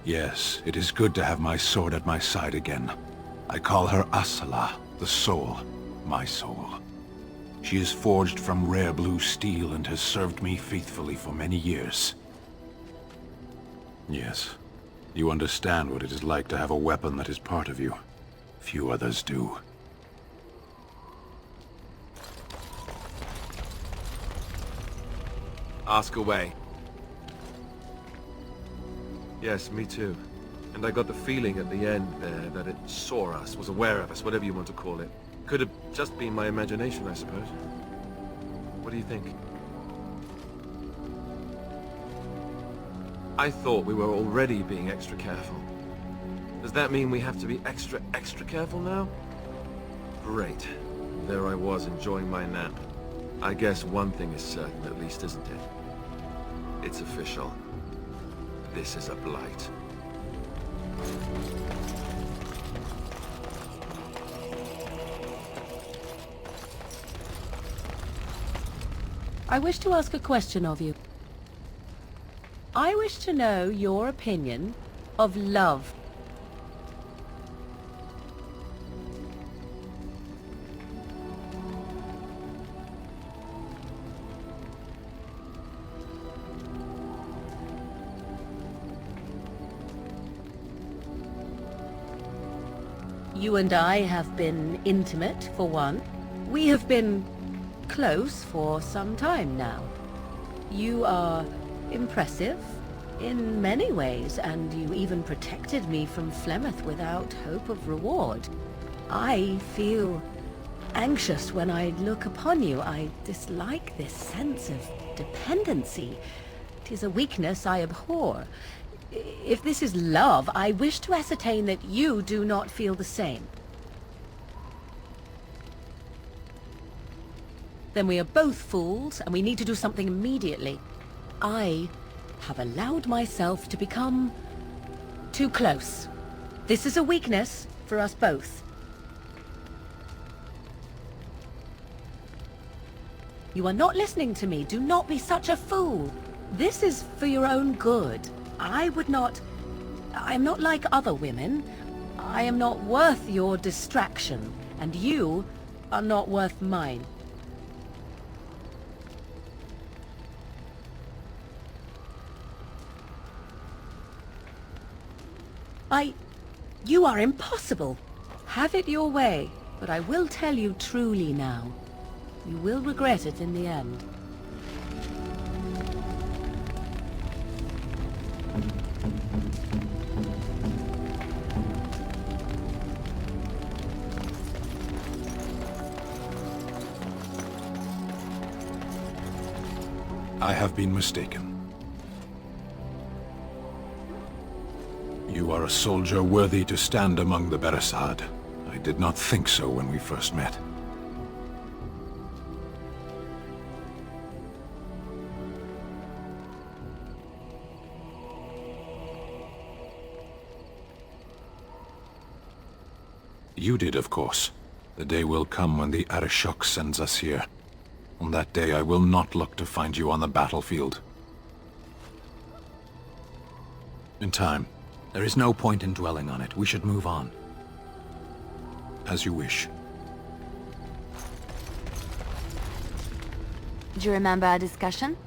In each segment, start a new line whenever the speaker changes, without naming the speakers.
Yes, it is good to have my sword at my side again. I call her Asala, the soul, my soul. She is forged from rare blue steel and has served me faithfully for many years. Yes, you understand what it is like to have a weapon that is part of you. Few others do.
Ask away. Yes, me too. And I got the feeling at the end there that it saw us, was aware of us, whatever you want to call it. Could have just been my imagination, I suppose. What do you think? I thought we were already being extra careful. Does that mean we have to be extra careful now? Great. There I was enjoying my nap. I guess one thing is certain at least, isn't it? It's official. This is a blight.
I wish to ask a question of you. I wish to know your opinion of love. You and I have been intimate, for one. We have been close for some time now. You are impressive in many ways, and you even protected me from Flemeth without hope of reward. I feel anxious when I look upon you. I dislike this sense of dependency. It is a weakness I abhor. If this is love, I wish to ascertain that you do not feel the same. Then we are both fools, and we need to do something immediately. I have allowed myself to become too close. This is a weakness for us both. You are not listening to me. Do not be such a fool. This is for your own good. I am not like other women. I am not worth your distraction, and you are not worth mine. You are impossible. Have it your way, but I will tell you truly now. You will regret it in the end.
I have been mistaken. You are a soldier worthy to stand among the Beresad. I did not think so when we first met. You did, of course. The day will come when the Arishok sends us here. On that day, I will not look to find you on the battlefield. In time. There is no point in dwelling on it. We should move on. As you wish.
Do you remember our discussion?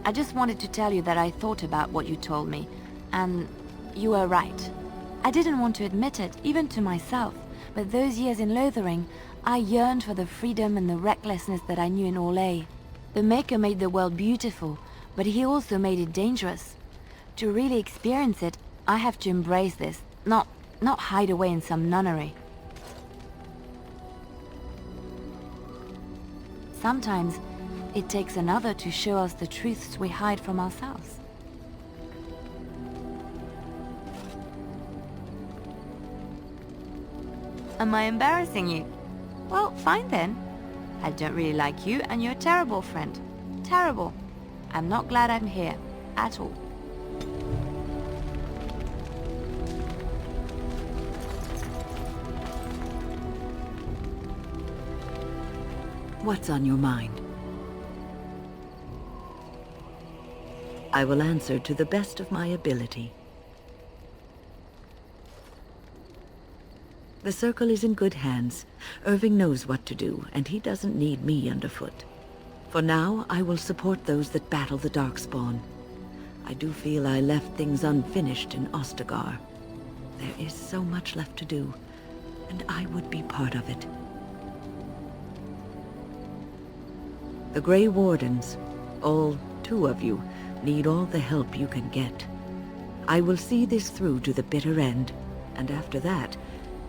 I just wanted to tell you that I thought about what you told me, and you were right. I didn't want to admit it, even to myself, but those years in Lothering, I yearned for the freedom and the recklessness that I knew in Orlais. The Maker made the world beautiful, but he also made it dangerous. To really experience it, I have to embrace this, not hide away in some nunnery. Sometimes, it takes another to show us the truths we hide from ourselves. Am I embarrassing you? Well, fine then. I don't really like you, and you're a terrible friend. Terrible. I'm not glad I'm here, at all.
What's on your mind? I will answer to the best of my ability. The Circle is in good hands. Irving knows what to do, and he doesn't need me underfoot. For now, I will support those that battle the Darkspawn. I do feel I left things unfinished in Ostagar. There is so much left to do, and I would be part of it. The Grey Wardens, all 2 of you, need all the help you can get. I will see this through to the bitter end, and after that,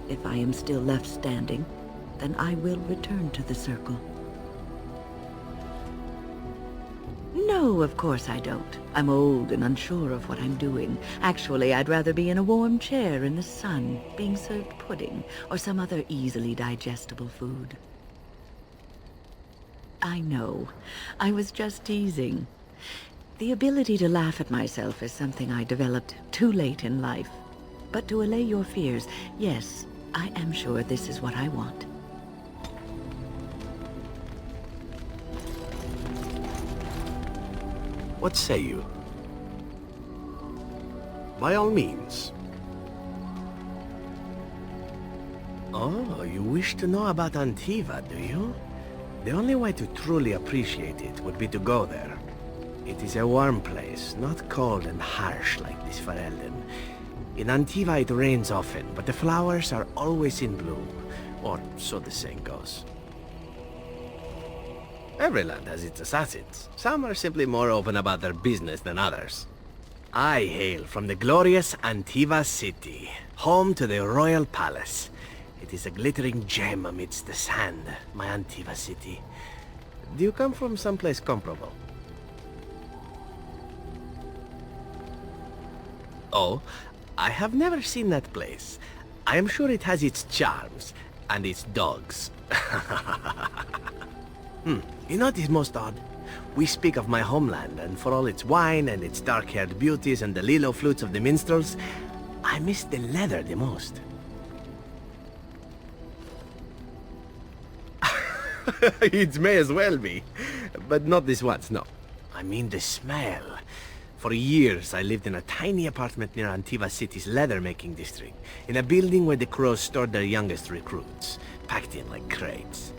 if I am still left standing, then I will return to the Circle. No, of course I don't. I'm old and unsure of what I'm doing. Actually, I'd rather be in a warm chair in the sun, being served pudding, or some other easily digestible food. I know. I was just teasing. The ability to laugh at myself is something I developed too late in life. But to allay your fears, yes, I am sure this is what I want.
What say you? By all means. Oh, you wish to know about Antiva, do you? The only way to truly appreciate it would be to go there. It is a warm place, not cold and harsh like this Ferelden. In Antiva it rains often, but the flowers are always in bloom, or so the saying goes. Every land has its assassins. Some are simply more open about their business than others. I hail from the glorious Antiva city, home to the royal palace. It is a glittering gem amidst the sand, my Antiva city. Do you come from someplace comparable? Oh, I have never seen that place. I am sure it has its charms, and its dogs. You know what is most odd? We speak of my homeland, and for all its wine and its dark-haired beauties and the lilo flutes of the minstrels, I miss the leather the most. It may as well be, but not this once, no. I mean the smell. For years, I lived in a tiny apartment near Antiva City's leather-making district, in a building where the crows stored their youngest recruits, packed in like crates.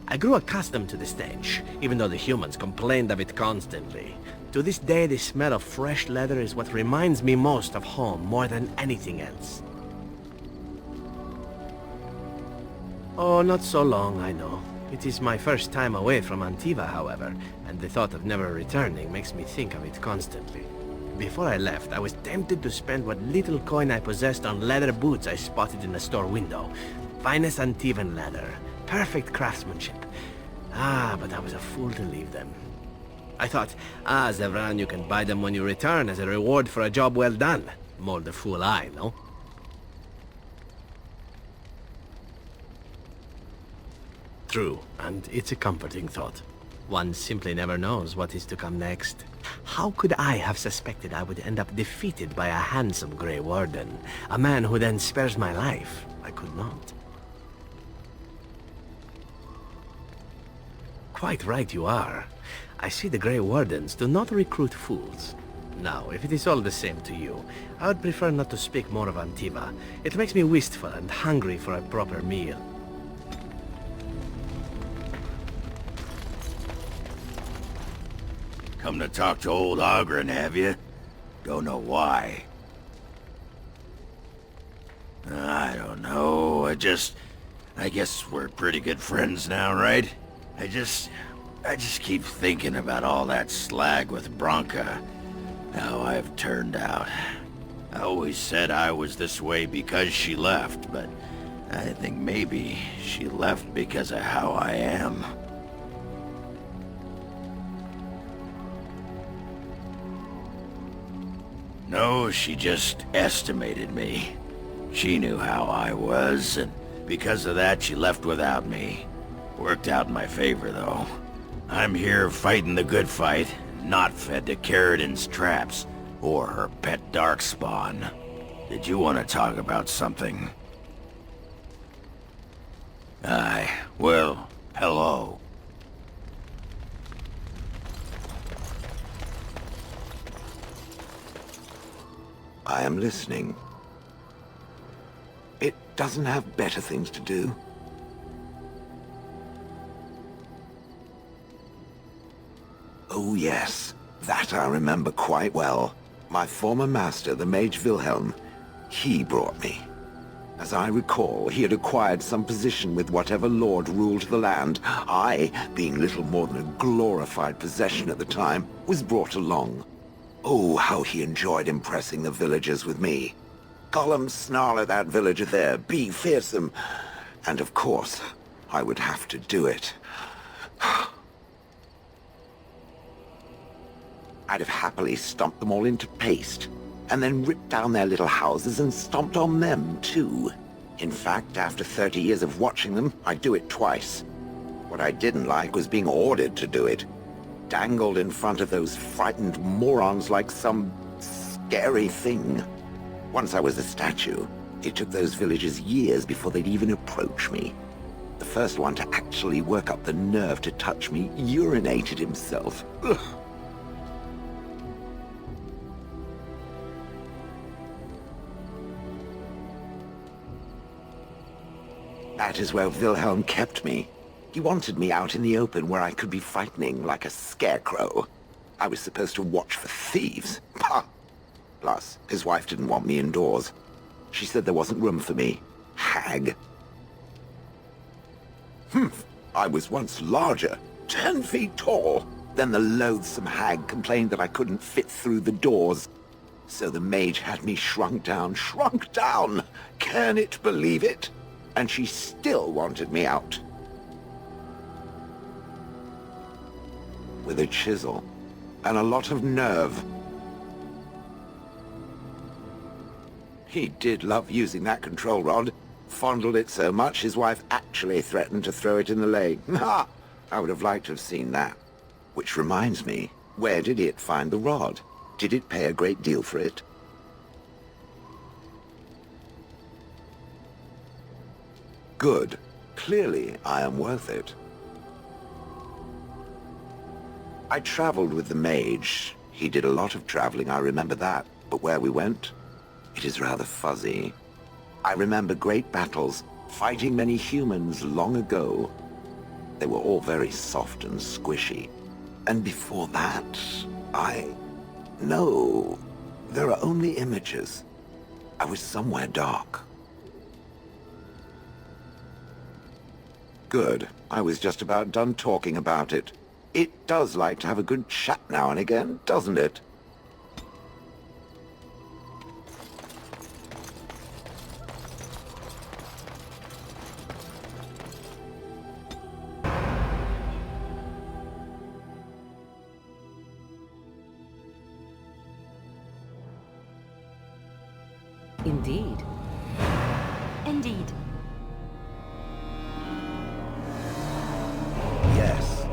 I grew accustomed to the stench, even though the humans complained of it constantly. To this day, the smell of fresh leather is what reminds me most of home more than anything else. Oh, not so long, I know. It is my first time away from Antiva, however, and the thought of never returning makes me think of it constantly. Before I left, I was tempted to spend what little coin I possessed on leather boots I spotted in a store window. Finest Antivan leather. Perfect craftsmanship. But I was a fool to leave them. I thought, Zevran, you can buy them when you return as a reward for a job well done. More the fool I, no? True, and it's a comforting thought. One simply never knows what is to come next. How could I have suspected I would end up defeated by a handsome Grey Warden? A man who then spares my life? I could not. Quite right you are. I see the Grey Wardens do not recruit fools. Now, if it is all the same to you, I would prefer not to speak more of Antiva. It makes me wistful and hungry for a proper meal.
Come to talk to old Ogren, have you? Don't know why. I don't know, I guess we're pretty good friends now, right? I just keep thinking about all that slag with Branka. How I've turned out. I always said I was this way because she left, but I think maybe she left because of how I am. No, she just estimated me. She knew how I was, and because of that, she left without me. Worked out in my favor, though. I'm here fighting the good fight, not fed to Cerridon's traps, or her pet Darkspawn. Did you want to talk about something? Aye, well, hello.
I am listening. It doesn't have better things to do. Oh yes, that I remember quite well. My former master, the Mage Wilhelm, he brought me. As I recall, he had acquired some position with whatever lord ruled the land. I, being little more than a glorified possession at the time, was brought along. Oh, how he enjoyed impressing the villagers with me. Gollum snarl at that villager there, be fearsome. And of course, I would have to do it. I'd have happily stomped them all into paste, and then ripped down their little houses and stomped on them, too. In fact, after 30 years of watching them, I'd do it twice. What I didn't like was being ordered to do it. Dangled in front of those frightened morons like some scary thing. Once I was a statue, it took those villagers years before they'd even approach me. The first one to actually work up the nerve to touch me urinated himself. Ugh. That is where Wilhelm kept me. He wanted me out in the open where I could be frightening like a scarecrow. I was supposed to watch for thieves. Pah! Plus, his wife didn't want me indoors. She said there wasn't room for me. Hag. Humph! I was once larger, 10 feet tall. Then the loathsome hag complained that I couldn't fit through the doors. So the mage had me shrunk down. Can it believe it? And she still wanted me out. With a chisel and a lot of nerve. He did love using that control rod. Fondled it so much his wife actually threatened to throw it in the lake. Ha! I would have liked to have seen that. Which reminds me, where did it find the rod? Did it pay a great deal for it? Good. Clearly, I am worth it. I traveled with the mage. He did a lot of traveling, I remember that. But where we went, it is rather fuzzy. I remember great battles, fighting many humans long ago. They were all very soft and squishy. And before that, No, there are only images. I was somewhere dark. Good. I was just about done talking about it. It does like to have a good chat now and again, doesn't it?
Indeed.
Indeed.
Yes.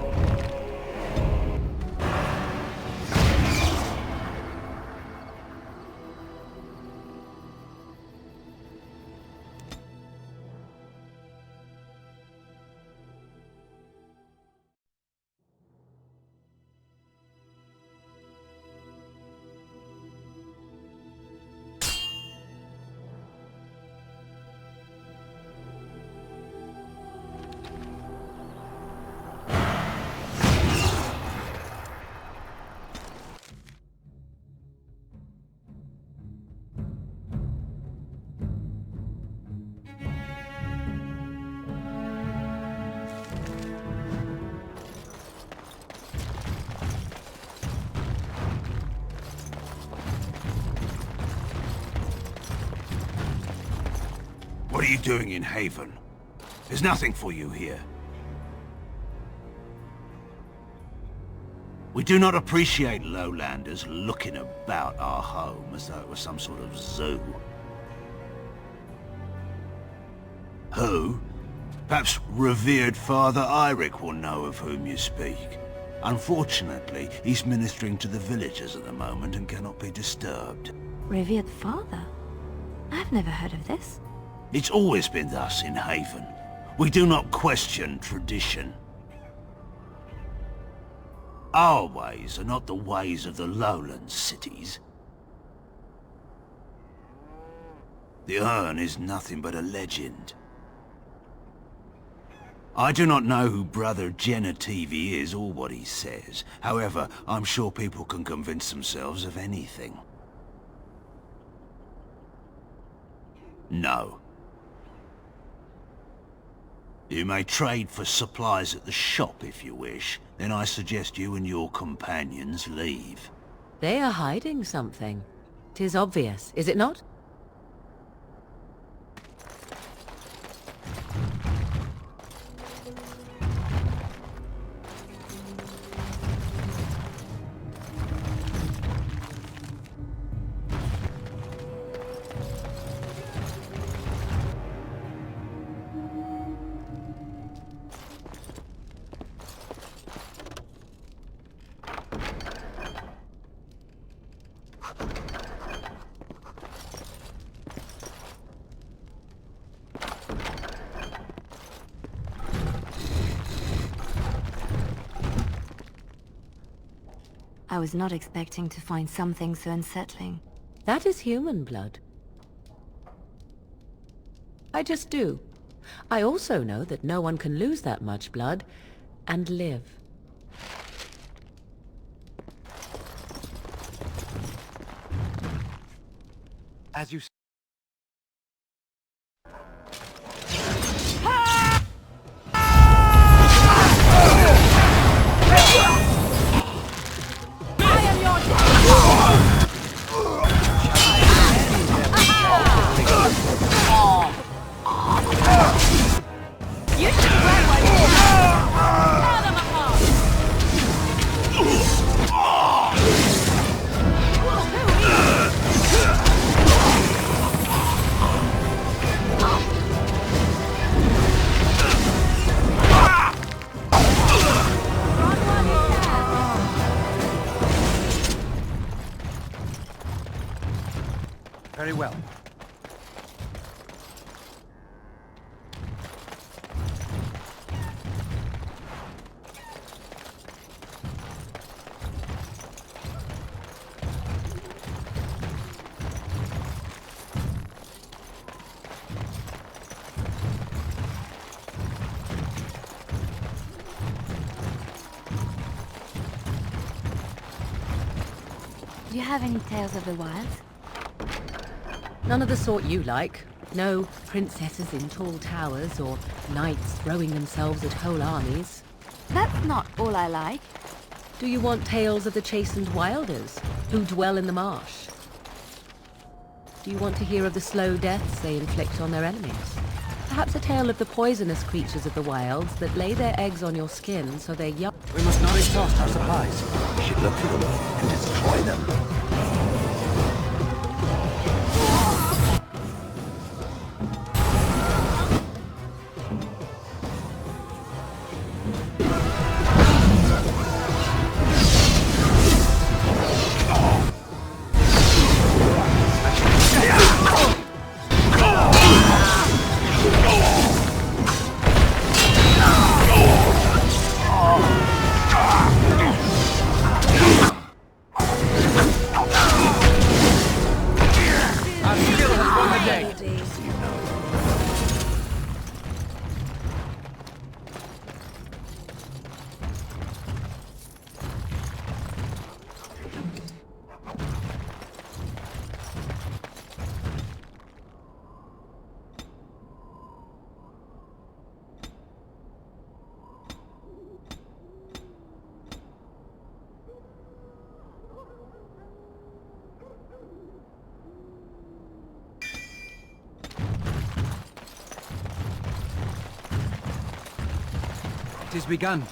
What are you doing in Haven? There's nothing for you here. We do not appreciate lowlanders looking about our home as though it was some sort of zoo. Who? Perhaps revered Father Eirik will know of whom you speak. Unfortunately, he's ministering to the villagers at the moment and cannot be disturbed.
Revered father? I've never heard of this.
It's always been thus in Haven. We do not question tradition. Our ways are not the ways of the lowland cities.
The urn is nothing but a legend. I do not know who Brother Genitivi is or what he says. However, I'm sure people can convince themselves of anything. No. You may trade for supplies at the shop if you wish. Then I suggest you and your companions leave.
They are hiding something. 'Tis obvious, is it not?
I was not expecting to find something so unsettling.
That is human blood. I just do. I also know that no one can lose that much blood and live.
As you
Very well.
Do you have any tales of the wilds?
None of the sort you like. No princesses in tall towers or knights throwing themselves at whole armies.
That's not all I like.
Do you want tales of the chastened wilders who dwell in the marsh? Do you want to hear of the slow deaths they inflict on their enemies? Perhaps a tale of the poisonous creatures of the wilds that lay their eggs on your skin so their young...
We must not exhaust our supplies.
We should look for them and destroy them.
It is begun.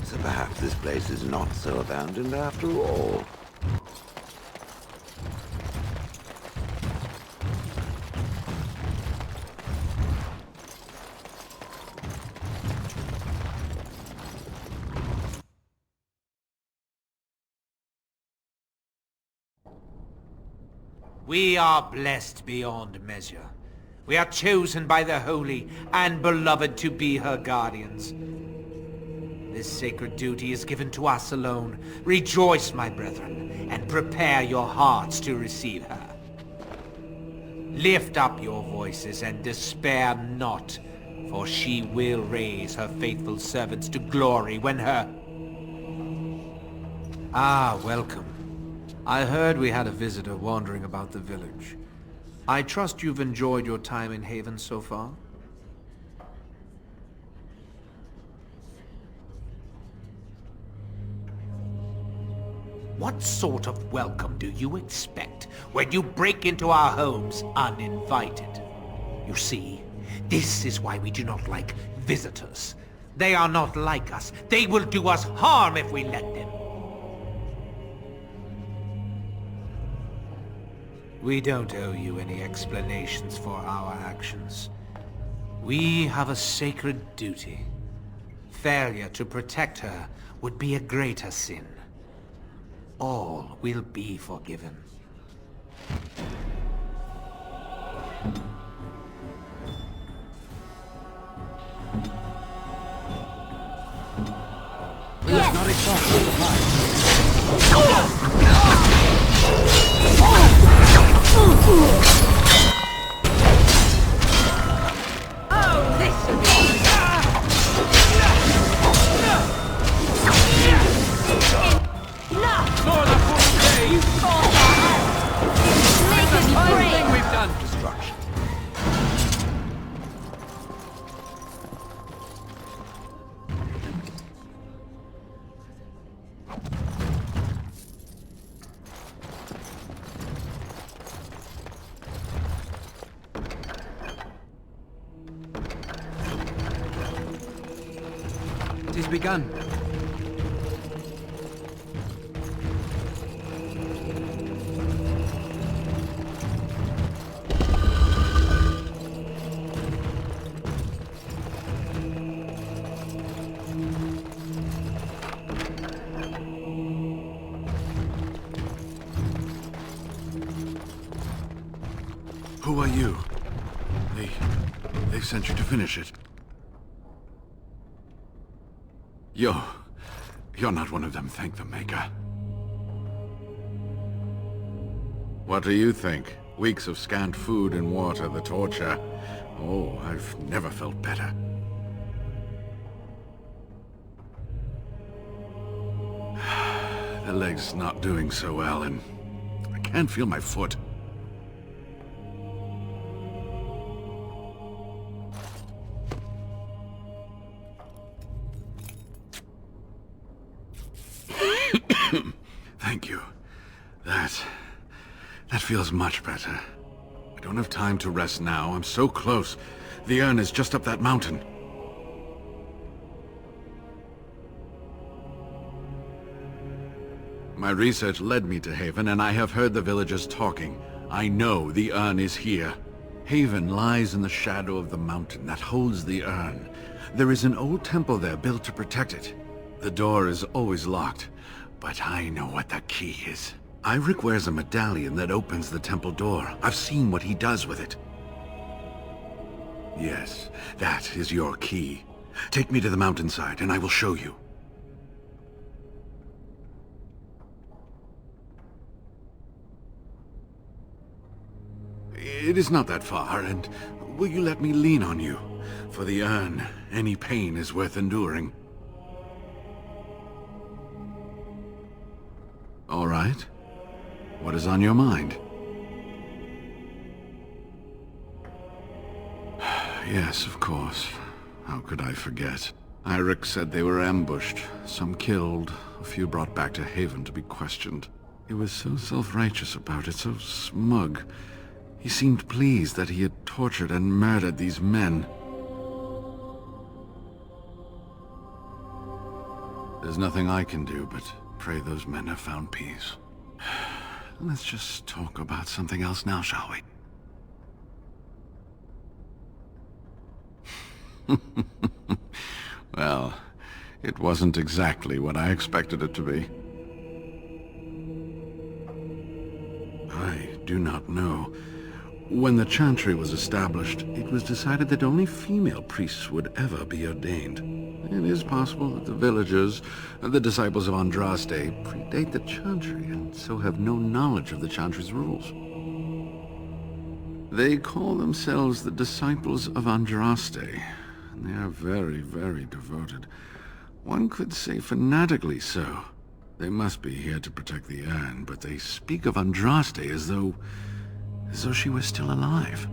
So perhaps this place is not so abandoned after all.
We are blessed beyond measure. We are chosen by the holy and beloved to be her guardians. This sacred duty is given to us alone. Rejoice, my brethren, and prepare your hearts to receive her. Lift up your voices and despair not, for she will raise her faithful servants to glory when her...
Ah, welcome. I heard we had a visitor wandering about the village. I trust you've enjoyed your time in Haven so far?
What sort of welcome do you expect when you break into our homes uninvited? You see, this is why we do not like visitors. They are not like us. They will do us harm if we let them. We don't owe you any explanations for our actions. We have a sacred duty. Failure to protect her would be a greater sin. All will be forgiven.
We must not exhaust the supplies.
Oh, this should be...
Everything we've done, destruction. It is begun.
Who are you? They sent you to finish it. You're not one of them, thank the Maker. What do you think? Weeks of scant food and water, the torture. Oh, I've never felt better. The leg's not doing so well, and I can't feel my foot. Thank you. That feels much better. I don't have time to rest now. I'm so close. The urn is just up that mountain. My research led me to Haven, and I have heard the villagers talking. I know the urn is here. Haven lies in the shadow of the mountain that holds the urn. There is an old temple there built to protect it. The door is always locked, but I know what the key is. Iric wears a medallion that opens the temple door. I've seen what he does with it. Yes, that is your key. Take me to the mountainside, and I will show you. It is not that far, and will you let me lean on you? For the urn, any pain is worth enduring. All right. What is on your mind? Yes, of course. How could I forget? Eirik said they were ambushed, some killed, a few brought back to Haven to be questioned. He was so self-righteous about it, so smug. He seemed pleased that he had tortured and murdered these men. There's nothing I can do but pray those men have found peace. Let's just talk about something else now, shall we? Well, it wasn't exactly what I expected it to be. I do not know. When the Chantry was established, it was decided that only female priests would ever be ordained. It is possible that the villagers, the disciples of Andraste, predate the Chantry and so have no knowledge of the Chantry's rules. They call themselves the disciples of Andraste, and they are very, very devoted. One could say fanatically so. They must be here to protect the urn, but they speak of Andraste as though she was still alive.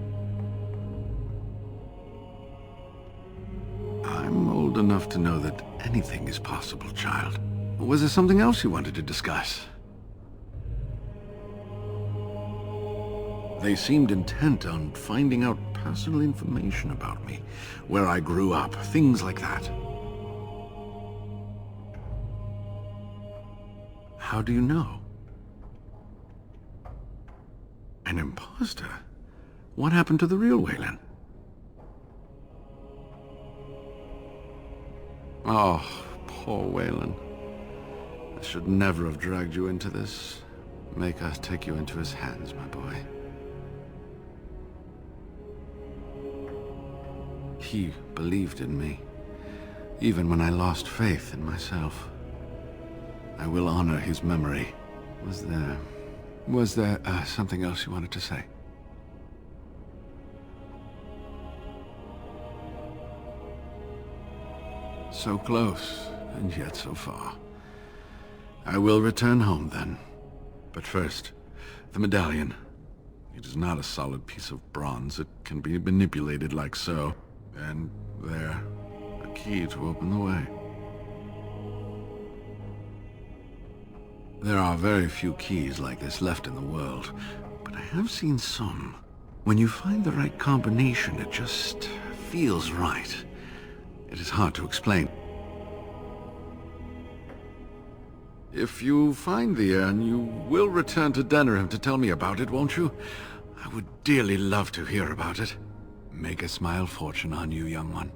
I'm old enough to know that anything is possible, child. Was there something else you wanted to discuss? They seemed intent on finding out personal information about me, where I grew up, things like that. How do you know? An imposter? What happened to the real Waylon? Oh, poor Waylon. I should never have dragged you into this. Make us take you into his hands, my boy. He believed in me, even when I lost faith in myself. I will honor his memory. Was there something else you wanted to say? So close, and yet so far. I will return home then. But first, the medallion. It is not a solid piece of bronze. It can be manipulated like so. And there, a key to open the way. There are very few keys like this left in the world, but I have seen some. When you find the right combination, it just feels right. It is hard to explain. If you find the urn, you will return to Denerim to tell me about it, won't you? I would dearly love to hear about it. Make a smile fortune on you, young one.